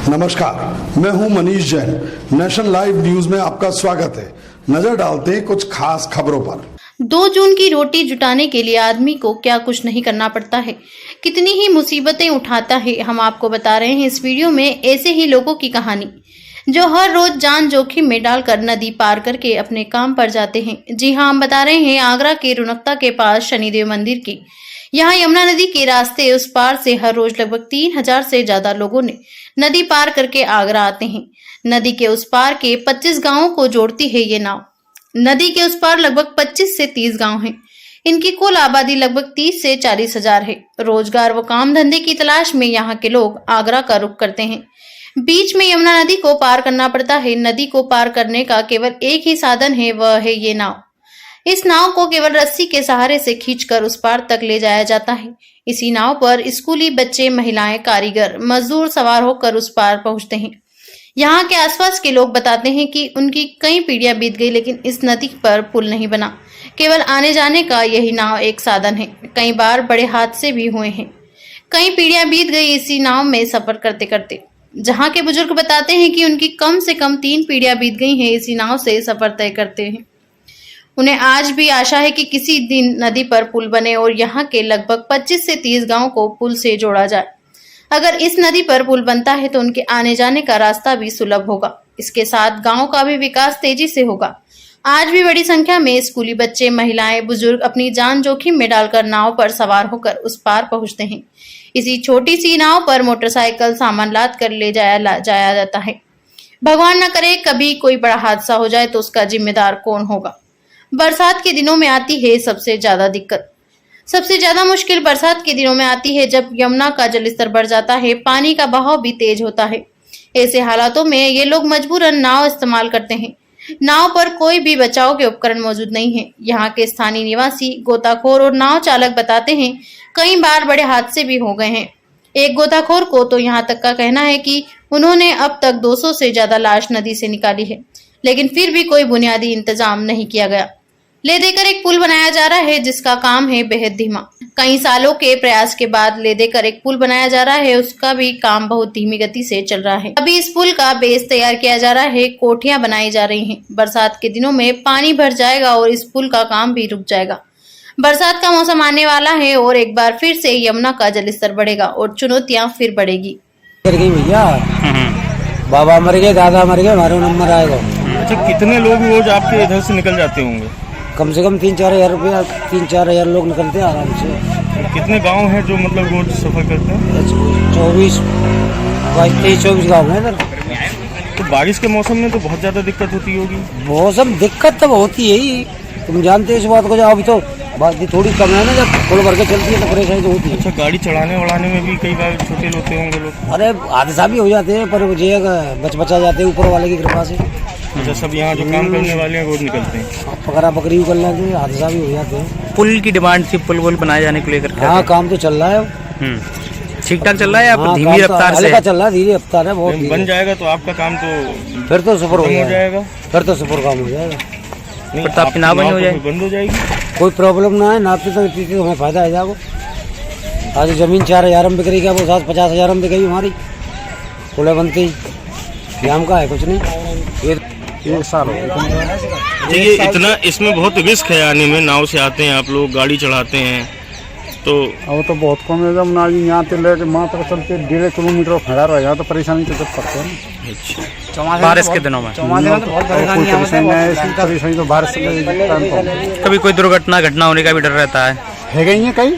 नमस्कार, मैं हूं Manish Jain. National live news में आपका स्वागत है। नजर डालते हैं कुछ खास खबरों पर। 2 जून की रोटी जुटाने के लिए आदमी को क्या कुछ नहीं करना पड़ता है, कितनी ही मुसीबतें उठाता है। हम आपको बता रहे हैं इस वीडियो में ऐसे ही लोगों की कहानी जो हर रोज जान जोखिम में डालकर नदी पार करके अपने काम पर जाते हैं। जी हाँ, हम बता रहे हैं आगरा के रुनकता के पास शनिदेव मंदिर की। यहाँ यमुना नदी के रास्ते उस पार से हर रोज लगभग 3000 से ज्यादा लोगों ने नदी पार करके आगरा आते हैं। नदी के उस पार के 25 गांवों को जोड़ती है ये नाव। नदी के उस पार लगभग 25 से 30 गांव हैं। इनकी कुल आबादी लगभग 30 से 40 हजार है। रोजगार व काम धंधे की तलाश में यहाँ के लोग आगरा का रुख करते हैं। बीच में यमुना नदी को पार करना पड़ता है। नदी को पार करने का केवल एक ही साधन है, वह है ये नाव। इस नाव को केवल रस्सी के सहारे से खींचकर उस पार तक ले जाया जाता है। इसी नाव पर स्कूली बच्चे, महिलाएं, कारीगर, मजदूर सवार होकर उस पार पहुंचते हैं। यहाँ के आसपास के लोग बताते हैं कि उनकी कई पीढ़ियां बीत गई, लेकिन इस नदी पर पुल नहीं बना। केवल आने जाने का यही नाव एक साधन है। कई बार बड़े हादसे भी हुए हैं। कई पीढ़ियां बीत गई इसी नाव में सफर करते करते। जहाँ के बुजुर्ग बताते हैं कि उनकी कम से कम 3 पीढ़ियां बीत गई हैं इसी नाव से सफर तय करते हैं। उन्हें आज भी आशा है कि किसी दिन नदी पर पुल बने और यहाँ के लगभग 25 से 30 गांव को पुल से जोड़ा जाए। अगर इस नदी पर पुल बनता है तो उनके आने जाने का रास्ता भी सुलभ होगा। इसके साथ गांव का भी विकास तेजी से होगा। आज भी बड़ी संख्या में स्कूली बच्चे, महिलाएं, बुजुर्ग अपनी जान जोखिम में डालकर नाव पर सवार होकर उस पार पहुंचते हैं। इसी छोटी सी नाव पर मोटरसाइकिल, सामान लाद कर ले जाया जाता है। भगवान न करे कभी कोई बड़ा हादसा हो जाए तो उसका जिम्मेदार कौन होगा। बरसात के दिनों में आती है सबसे ज्यादा दिक्कत। सबसे ज्यादा मुश्किल बरसात के दिनों में आती है जब यमुना का जलस्तर बढ़ जाता है, पानी का बहाव भी तेज होता है। ऐसे हालातों में ये लोग मजबूरन नाव इस्तेमाल करते हैं। नाव पर कोई भी बचाव के उपकरण मौजूद नहीं है। यहाँ के स्थानीय निवासी, गोताखोर और नाव चालक बताते हैं कई बार बड़े हादसे भी हो गए हैं। एक गोताखोर को तो यहाँ तक का कहना है कि उन्होंने अब तक 200 से ज्यादा लाश नदी से निकाली है, लेकिन फिर भी कोई बुनियादी इंतजाम नहीं किया गया। ले देकर एक पुल बनाया जा रहा है जिसका काम है बेहद धीमा। कई सालों के प्रयास के बाद ले देकर एक पुल बनाया जा रहा है, उसका भी काम बहुत धीमी गति से चल रहा है। अभी इस पुल का बेस तैयार किया जा रहा है, कोठियां बनाई जा रही हैं। बरसात के दिनों में पानी भर जाएगा और इस पुल का काम भी रुक जाएगा। बरसात का मौसम आने वाला है और एक बार फिर से यमुना का जलस्तर बढ़ेगा और चुनौतियां फिर बढ़ेगी। भैया बाबा मर गए, दादा मर गए, हमारा नंबर आएगा। अच्छा, कितने लोग रोज आपके इधर से निकल जाते होंगे? कम से कम 3-4 हजार रुपया, 3-4 हजार लोग निकलते हैं आराम से। कितने गांव हैं जो मतलब रोज सफर करते हैं? 23-24 गाँव है इधर। तो बारिश के मौसम में तो बहुत ज्यादा दिक्कत होती होगी। मौसम दिक्कत तो होती है ही, तुम जानते हो इस बात को। अभी तो बात थोड़ी कम है ना, जब फुल भर के चलती है तो परेशानी तो होती है। अच्छा, गाड़ी चढ़ाने वढ़ाने में भी कई बार छोटे होते होंगे लोग? अरे हादसा भी हो जाते हैं, पर बच बचा जाते हैं ऊपर वाले की कृपा से। अच्छा, सब यहाँ जो काम करने वाले हैं रोज निकलते हैं, पकड़ा पकड़ी कर लेते हैं, हादसा भी हो जाते हैं। पुल की डिमांड थी, पुल बनाए जाने को लेकर। हाँ, काम तो चल रहा है, ठीक ठाक चल रहा है या धीमी रफ्तार से? चल रहा है, धीरे रफ्तार है बहुत। बन जाएगा तो आपका काम तो फिर तो सफर हो जाएगा। फिर तो सफर काम हो जाएगा। तो आपकी नाव बंद हो जाएगी? बंद हो जाएगी, कोई प्रॉब्लम ना है। नापते तो इतनी तो हमें फायदा है जाएगा। आज जमीन 4000 में बिक रही है, वो 50,000 में बिक गई हमारी। पुल बनते ही हम का है कुछ नहीं। ये साल हो गया। ये इतना, इसमें बहुत रिस्क है आने में। नाव से आते हैं आप लोग, गाड़ी चढ़ाते हैं तो वो तो बहुत कम है। जब ना यहाँ से लेके वहाँ तक चलते 1.5 किलोमीटर खड़ा रहेगा तो परेशानी तो जब सकते हैं। अच्छा, बारिश के दिनों में तो बहुत परेशानी तो बारिश से कभी कोई दुर्घटना घटना होने का भी डर रहता है? गई है कई।